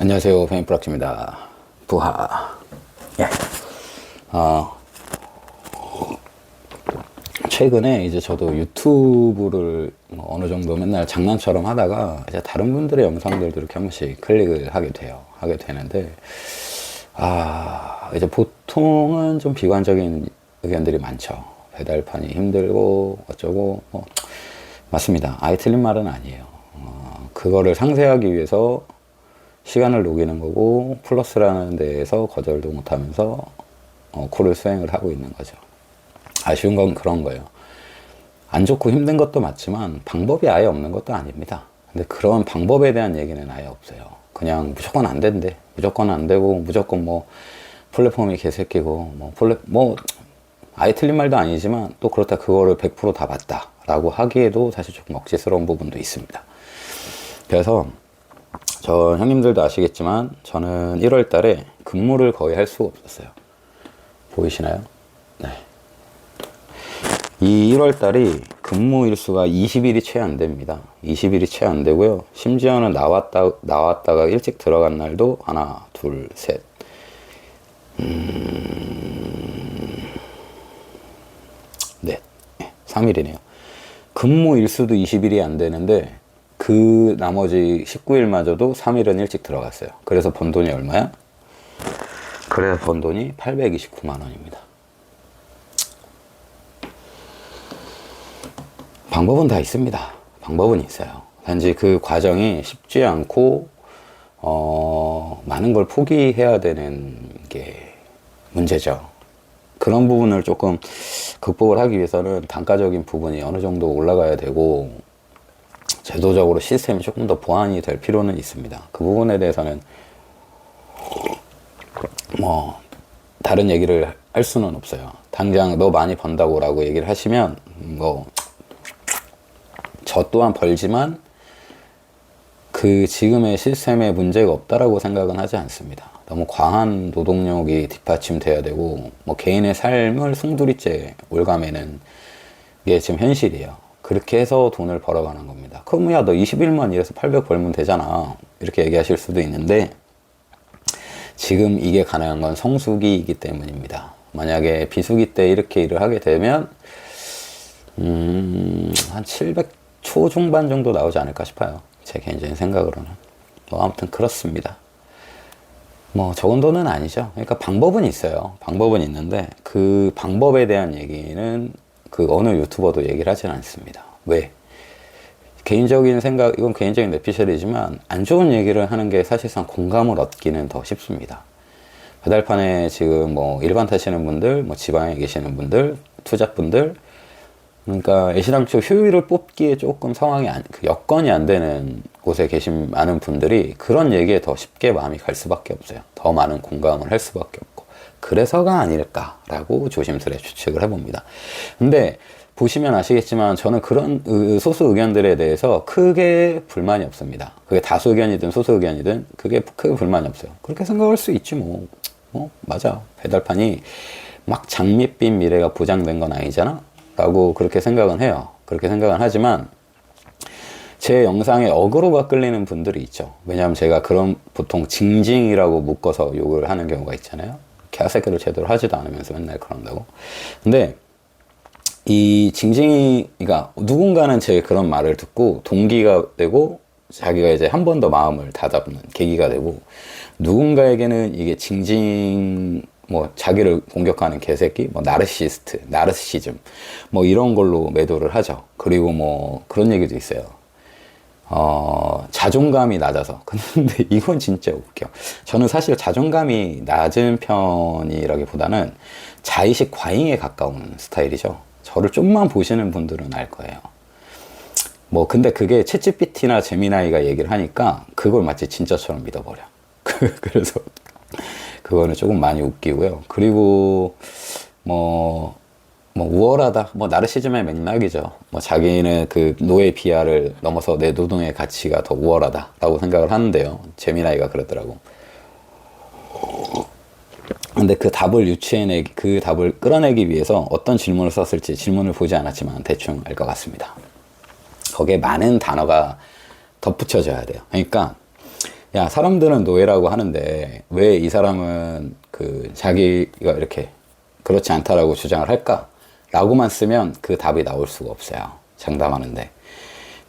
안녕하세요, 페인프락치입니다. 부하. 예. 최근에 이제 저도 유튜브를 뭐 어느 정도 맨날 장난처럼 하다가 이제 다른 분들의 영상들도 이렇게 한 번씩 클릭을 하게 되는데, 이제 보통은 좀 비관적인 의견들이 많죠. 배달판이 힘들고 어쩌고, 맞습니다. 아예 틀린 말은 아니에요. 그거를 상쇄하기 위해서 시간을 녹이는 거고, 플러스라는 데에서 거절도 못하면서 콜을 수행을 하고 있는 거죠. 아쉬운 건 그런 거예요. 안 좋고 힘든 것도 맞지만 방법이 아예 없는 것도 아닙니다. 근데 그런 방법에 대한 얘기는 아예 없어요. 그냥 무조건 안 된대. 무조건 안 되고, 무조건 뭐 플랫폼이 개새끼고, 아예 틀린 말도 아니지만 또 그렇다 그거를 100% 다 맞다라고 하기에도 사실 조금 억지스러운 부분도 있습니다. 그래서 저 형님들도 아시겠지만 저는 1월 달에 근무를 거의 할 수가 없었어요. 보이시나요? 네. 이 1월 달이 근무 일수가 20일이 채 안 됩니다. 20일이 채 안 되고요. 심지어는 나왔다가 일찍 들어간 날도 하나, 둘, 셋. 넷. 3일이네요. 근무 일수도 20일이 안 되는데 그 나머지 19일마저도 3일은 일찍 들어갔어요. 그래서 번 돈이 얼마야? 그래서 번 돈이 829만 원입니다. 방법은 다 있습니다. 방법은 있어요. 단지 그 과정이 쉽지 않고 많은 걸 포기해야 되는 게 문제죠. 그런 부분을 조금 극복을 하기 위해서는 단가적인 부분이 어느 정도 올라가야 되고, 제도적으로 시스템이 조금 더 보완이 될 필요는 있습니다. 그 부분에 대해서는 다른 얘기를 할 수는 없어요. 당장 너 많이 번다고 라고 얘기를 하시면 저 또한 벌지만 그 지금의 시스템에 문제가 없다라고 생각은 하지 않습니다. 너무 과한 노동력이 뒷받침돼야 되고, 개인의 삶을 송두리째 올가매는 게 지금 현실이에요. 그렇게 해서 돈을 벌어가는 겁니다. 그럼 야, 너 20일만 일해서 800 벌면 되잖아. 이렇게 얘기하실 수도 있는데, 지금 이게 가능한 건 성수기이기 때문입니다. 만약에 비수기 때 이렇게 일을 하게 되면 한 700 초중반 정도 나오지 않을까 싶어요. 제 개인적인 생각으로는. 아무튼 그렇습니다. 적은 돈은 아니죠. 그러니까 방법은 있어요. 방법은 있는데 그 방법에 대한 얘기는 그 어느 유튜버도 얘기를 하진 않습니다. 왜? 개인적인 생각, 이건 개인적인 내피셜이지만 안 좋은 얘기를 하는 게 사실상 공감을 얻기는 더 쉽습니다. 배달판에 지금 일반 타시는 분들, 지방에 계시는 분들, 투자분들, 그러니까 애시당초 효율을 뽑기에 조금 상황이 여건이 안 되는 곳에 계신 많은 분들이 그런 얘기에 더 쉽게 마음이 갈 수밖에 없어요. 더 많은 공감을 할 수밖에 없고, 그래서가 아닐까라고 조심스레 추측을 해봅니다. 근데 보시면 아시겠지만 저는 그런 소수 의견들에 대해서 크게 불만이 없습니다. 그게 다수 의견이든 소수 의견이든 그게 크게 불만이 없어요. 그렇게 생각할 수 있지 맞아. 배달판이 막 장밋빛 미래가 보장된 건 아니잖아? 라고 그렇게 생각은 해요. 그렇게 생각은 하지만 제 영상에 어그로가 끌리는 분들이 있죠. 왜냐하면 제가 그런 보통 징징이라고 묶어서 욕을 하는 경우가 있잖아요. 개새끼를 제대로 하지도 않으면서 맨날 그런다고. 근데 이 징징이가 누군가는 제 그런 말을 듣고 동기가 되고 자기가 이제 한 번 더 마음을 다잡는 계기가 되고, 누군가에게는 이게 징징 자기를 공격하는 개새끼, 나르시스트, 나르시즘, 이런 걸로 매도를 하죠. 그리고 그런 얘기도 있어요. 자존감이 낮아서. 근데 이건 진짜 웃겨. 저는 사실 자존감이 낮은 편이라기보다는 자의식 과잉에 가까운 스타일이죠. 저를 좀만 보시는 분들은 알 거예요. 근데 그게 챗GPT나 제미나이가 얘기를 하니까 그걸 마치 진짜처럼 믿어버려. 그래서 그거는 조금 많이 웃기고요. 그리고 우월하다, 나르시즘의 맥락이죠. 자기는 그 노예 비하를 넘어서 내 노동의 가치가 더 우월하다라고 생각을 하는데요. 제미나이가 그러더라고. 근데 그 답을 그 답을 끌어내기 위해서 어떤 질문을 썼을지 질문을 보지 않았지만 대충 알 것 같습니다. 거기에 많은 단어가 덧붙여져야 돼요. 그러니까 야, 사람들은 노예라고 하는데 왜 이 사람은 그 자기가 이렇게 그렇지 않다라고 주장을 할까? 라고만 쓰면 그 답이 나올 수가 없어요. 장담하는데.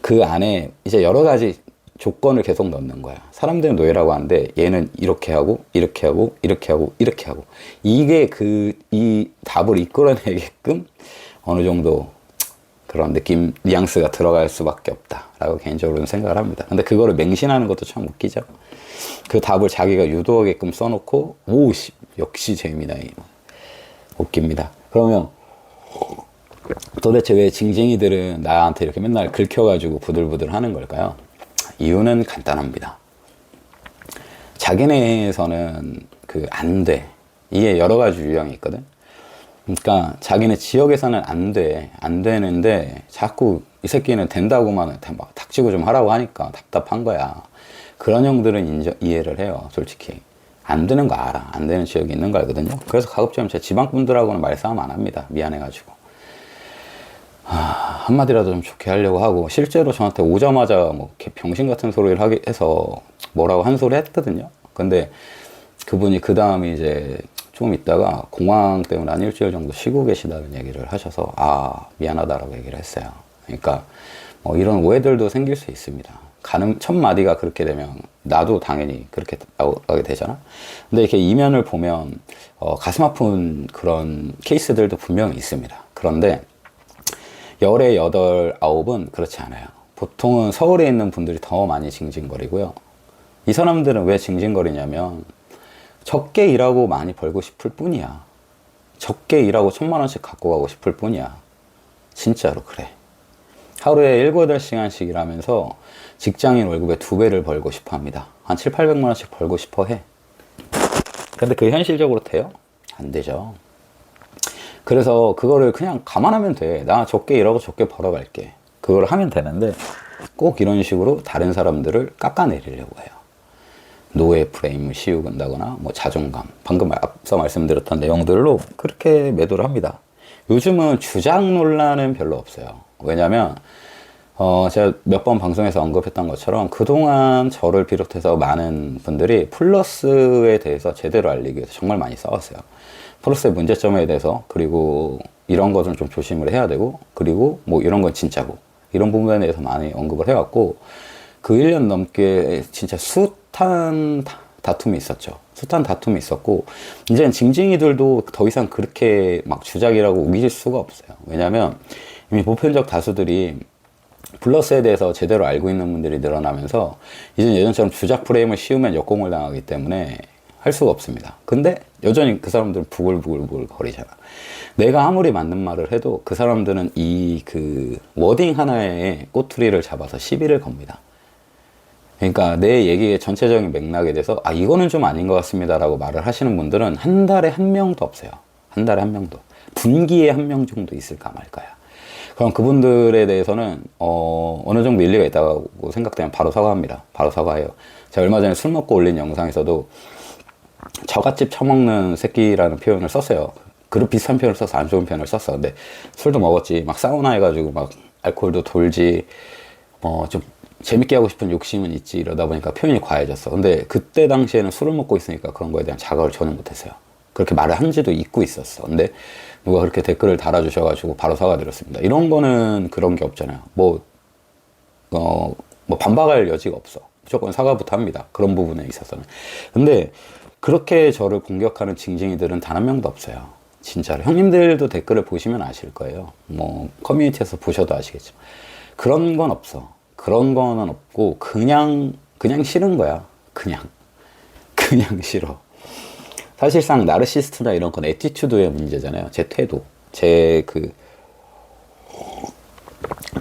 그 안에 이제 여러 가지 조건을 계속 넣는 거야. 사람들은 노예라고 하는데 얘는 이렇게 하고, 이렇게 하고, 이렇게 하고, 이렇게 하고. 이게 이 답을 이끌어내게끔 어느 정도 그런 느낌, 뉘앙스가 들어갈 수밖에 없다라고 개인적으로는 생각을 합니다. 근데 그거를 맹신하는 것도 참 웃기죠. 그 답을 자기가 유도하게끔 써놓고, 오, 역시 재미나이. 웃깁니다. 그러면 도대체 왜 징징이들은 나한테 이렇게 맨날 긁혀가지고 부들부들 하는 걸까요? 이유는 간단합니다. 자기네에서는 그 안 돼. 이게 여러 가지 유형이 있거든. 그러니까 자기네 지역에서는 안 돼. 안 되는데 자꾸 이 새끼는 된다고만 막 닥치고 좀 하라고 하니까 답답한 거야. 그런 형들은 이해를 해요. 솔직히. 안 되는 거 알아. 안 되는 지역이 있는 거 알거든요. 그래서 가급적이면 제 지방분들하고는 말싸움 안 합니다. 미안해가지고. 한마디라도 좀 좋게 하려고 하고, 실제로 저한테 오자마자 뭐 병신 같은 소리를 해서 뭐라고 한 소리 했거든요. 근데 그분이 그 다음에 이제 좀 있다가 공황 때문에 한 일주일 정도 쉬고 계시다는 얘기를 하셔서, 미안하다라고 얘기를 했어요. 그러니까 뭐 이런 오해들도 생길 수 있습니다. 첫 마디가 그렇게 되면 나도 당연히 그렇게 나오게 되잖아. 근데 이렇게 이면을 보면 가슴 아픈 그런 케이스들도 분명히 있습니다. 그런데 열의 8, 9은 그렇지 않아요. 보통은 서울에 있는 분들이 더 많이 징징거리고요. 이 사람들은 왜 징징거리냐면 적게 일하고 많이 벌고 싶을 뿐이야. 적게 일하고 1000만 원씩 갖고 가고 싶을 뿐이야. 진짜로 그래. 하루에 7, 8시간씩 일하면서 직장인 월급의 2배를 벌고 싶어 합니다. 한 7, 800만 원씩 벌고 싶어 해. 근데 그게 현실적으로 돼요? 안 되죠. 그래서 그거를 그냥 감안하면 돼. 나 적게 일하고 적게 벌어갈게. 그걸 하면 되는데 꼭 이런 식으로 다른 사람들을 깎아내리려고 해요. 노예 프레임을 씌우긴다거나 뭐 자존감, 방금 앞서 말씀드렸던 내용들로 그렇게 매도를 합니다. 요즘은 주장 논란은 별로 없어요. 왜냐면 제가 몇 번 방송에서 언급했던 것처럼 그동안 저를 비롯해서 많은 분들이 플러스에 대해서 제대로 알리기 위해서 정말 많이 싸웠어요. 플러스의 문제점에 대해서, 그리고 이런 것은 좀 조심을 해야 되고, 그리고 뭐 이런 건 진짜고, 이런 부분에 대해서 많이 언급을 해왔고, 그 1년 넘게 진짜 숱한 다툼이 있었죠. 숱한 다툼이 있었고, 이제는 징징이들도 더 이상 그렇게 막 주작이라고 우길 수가 없어요. 왜냐면 이미 보편적 다수들이 플러스에 대해서 제대로 알고 있는 분들이 늘어나면서 이제 예전처럼 주작 프레임을 씌우면 역공을 당하기 때문에 할 수가 없습니다. 근데 여전히 그 사람들은 부글부글 거리잖아. 내가 아무리 맞는 말을 해도 그 사람들은 이 그 워딩 하나에 꼬투리를 잡아서 시비를 겁니다. 그러니까 내 얘기의 전체적인 맥락에 대해서 이거는 좀 아닌 것 같습니다 라고 말을 하시는 분들은 한 달에 한 명도 없어요. 한 달에 한 명도. 분기에 한 명 정도 있을까 말까요. 그럼 그분들에 대해서는 어느 정도 일리가 있다고 생각되면 바로 사과합니다. 바로 사과해요. 제가 얼마 전에 술 먹고 올린 영상에서도 저갓집 처먹는 새끼라는 표현을 썼어요. 그런 비슷한 표현을 써서 안 좋은 표현을 썼어. 근데 술도 먹었지, 막 사우나 해가지고 막 알코올도 돌지, 좀 재밌게 하고 싶은 욕심은 있지, 이러다 보니까 표현이 과해졌어. 근데 그때 당시에는 술을 먹고 있으니까 그런 거에 대한 자각을 전혀 못했어요. 그렇게 말을 한 지도 잊고 있었어. 근데 누가 그렇게 댓글을 달아주셔가지고 바로 사과드렸습니다. 이런 거는 그런 게 없잖아요. 뭐 반박할 여지가 없어. 무조건 사과부터 합니다. 그런 부분에 있어서는. 근데 그렇게 저를 공격하는 징징이들은 단 한 명도 없어요. 진짜로. 형님들도 댓글을 보시면 아실 거예요. 뭐 커뮤니티에서 보셔도 아시겠죠. 그런 건 없어. 그런 거는 없고 그냥 싫은 거야. 그냥 싫어. 사실상 나르시스트나 이런 건 애티튜드의 문제잖아요. 제 태도, 제 그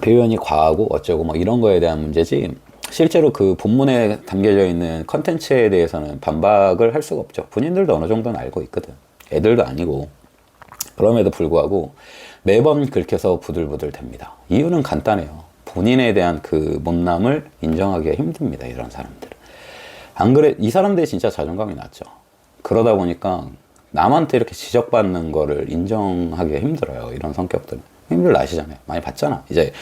표현이 과하고 어쩌고 뭐 이런 거에 대한 문제지, 실제로 그 본문에 담겨져 있는 컨텐츠에 대해서는 반박을 할 수가 없죠. 본인들도 어느 정도는 알고 있거든. 애들도 아니고. 그럼에도 불구하고 매번 긁혀서 부들부들 됩니다. 이유는 간단해요. 본인에 대한 그 못남을 인정하기가 힘듭니다. 이런 사람들. 안 그래, 이 사람들이 진짜 자존감이 낮죠. 그러다 보니까 남한테 이렇게 지적받는 거를 인정하기가 힘들어요. 이런 성격들은. 형님들 아시잖아요. 많이 봤잖아. 이제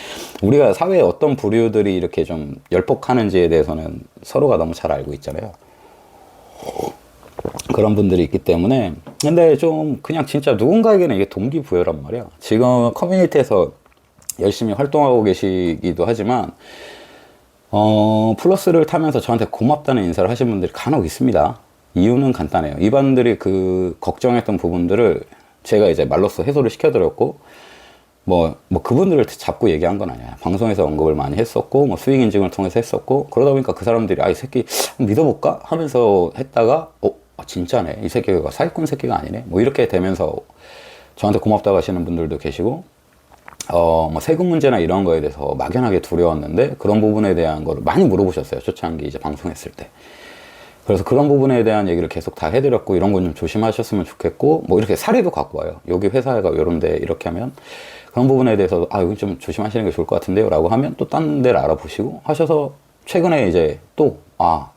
우리가 사회에 어떤 부류들이 이렇게 좀 열폭하는지에 대해서는 서로가 너무 잘 알고 있잖아요. 그런 분들이 있기 때문에. 근데 좀 그냥 진짜 누군가에게는 이게 동기부여란 말이야. 지금 커뮤니티에서 열심히 활동하고 계시기도 하지만 플러스를 타면서 저한테 고맙다는 인사를 하신 분들이 간혹 있습니다. 이유는 간단해요. 이분들이 그 걱정했던 부분들을 제가 이제 말로써 해소를 시켜드렸고, 그분들을 잡고 얘기한 건 아니야. 방송에서 언급을 많이 했었고, 수익 인증을 통해서 했었고, 그러다 보니까 그 사람들이, 이 새끼 믿어볼까? 하면서 했다가, 진짜네. 이 새끼가 사기꾼 새끼가 아니네. 이렇게 되면서 저한테 고맙다고 하시는 분들도 계시고, 세금 문제나 이런 거에 대해서 막연하게 두려웠는데, 그런 부분에 대한 거를 많이 물어보셨어요. 초창기 이제 방송했을 때. 그래서 그런 부분에 대한 얘기를 계속 다 해드렸고, 이런 건 좀 조심하셨으면 좋겠고, 이렇게 사례도 갖고 와요. 여기 회사가 요런데 이렇게 하면, 그런 부분에 대해서, 여기 좀 조심하시는 게 좋을 것 같은데요. 라고 하면 또 딴 데를 알아보시고 하셔서, 최근에 이제 또,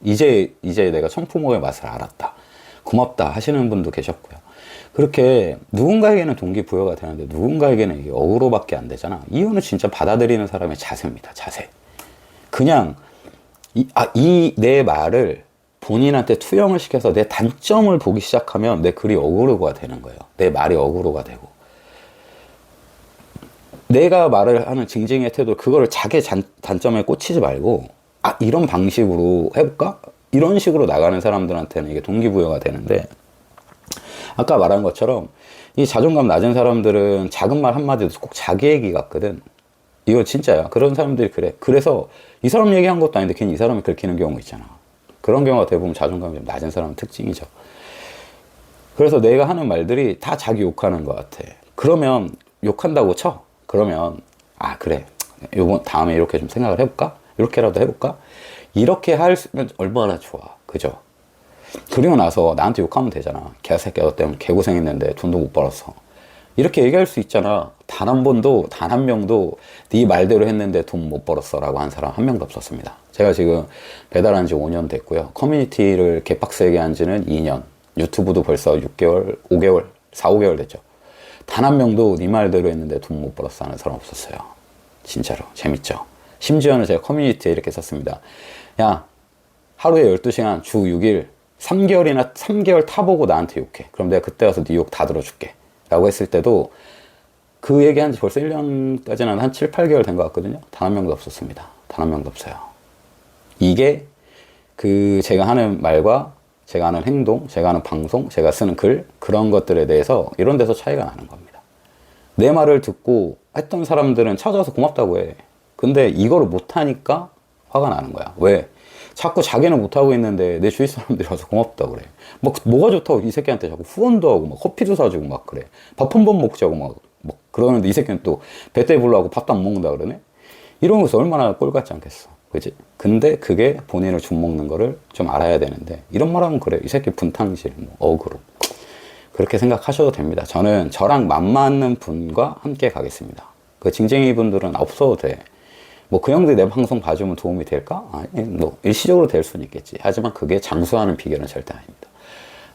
이제 내가 청푸목의 맛을 알았다. 고맙다 하시는 분도 계셨고요. 그렇게 누군가에게는 동기부여가 되는데, 누군가에게는 이게 어그로밖에 안 되잖아. 이유는 진짜 받아들이는 사람의 자세입니다. 자세. 그냥, 내 말을 본인한테 투영을 시켜서 내 단점을 보기 시작하면 내 글이 어그로가 되는 거예요. 내 말이 어그로가 되고. 내가 말을 하는 징징이의 태도, 그거를 자기 단점에 꽂히지 말고, 이런 방식으로 해볼까? 이런 식으로 나가는 사람들한테는 이게 동기부여가 되는데, 아까 말한 것처럼 이 자존감 낮은 사람들은 작은 말 한마디도 꼭 자기 얘기 같거든. 이거 진짜야. 그런 사람들이 그래. 그래서 이 사람 얘기한 것도 아닌데 괜히 이 사람이 긁히는 경우 있잖아. 그런 경우가 대부분 자존감이 좀 낮은 사람의 특징이죠. 그래서 내가 하는 말들이 다 자기 욕하는 것 같아. 그러면 욕한다고 쳐. 그러면 그래. 요번 다음에 이렇게 좀 생각을 해볼까? 이렇게라도 해볼까? 이렇게 하면 얼마나 좋아. 그죠? 그리고 나서 나한테 욕하면 되잖아. 개새끼야, 너 때문에 개고생했는데 돈도 못 벌었어. 이렇게 얘기할 수 있잖아. 단 한 명도 네 말대로 했는데 돈 못 벌었어 라고 한 사람 한 명도 없었습니다. 제가 지금 배달한 지 5년 됐고요. 커뮤니티를 개빡세게 한 지는 2년. 유튜브도 벌써 6개월, 5개월, 4, 5개월 됐죠. 단 한 명도 네 말대로 했는데 돈 못 벌었어 하는 사람 없었어요. 진짜로. 재밌죠? 심지어는 제가 커뮤니티에 이렇게 썼습니다. 야, 하루에 12시간, 주 6일, 3개월 타보고 나한테 욕해. 그럼 내가 그때 와서 네 욕 다 들어줄게. 라고 했을 때도 그 얘기 한 지 벌써 1년까지는 한 7, 8개월 된 것 같거든요. 단 한 명도 없었습니다. 단 한 명도 없어요. 이게 제가 하는 말과 제가 하는 행동, 제가 하는 방송, 제가 쓰는 글, 그런 것들에 대해서 이런 데서 차이가 나는 겁니다. 내 말을 듣고 했던 사람들은 찾아와서 고맙다고 해. 근데 이거를 못하니까 화가 나는 거야. 왜? 자꾸 자기는 못하고 있는데 내 주위 사람들이 와서 고맙다고 그래. 뭐가 좋다고 이 새끼한테 자꾸 후원도 하고 커피도 사주고 그래. 밥 한 번 먹자고 그러는데 이 새끼는 또 배때 불러하고 밥도 안 먹는다 그러네? 이런 것이 얼마나 꼴 같지 않겠어. 그지? 근데 그게 본인을 죽먹는 거를 좀 알아야 되는데, 이런 말 하면 그래. 이 새끼 분탕질, 어그로. 그렇게 생각하셔도 됩니다. 저는 저랑 맞는 분과 함께 가겠습니다. 그 징징이 분들은 없어도 돼. 그 형들이 내 방송 봐주면 도움이 될까? 일시적으로 될 수는 있겠지. 하지만 그게 장수하는 비결은 절대 아닙니다.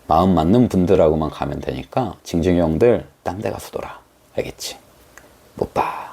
마음 맞는 분들하고만 가면 되니까, 징징이 형들 딴 데 가서 놀아. 알겠지? 못 봐.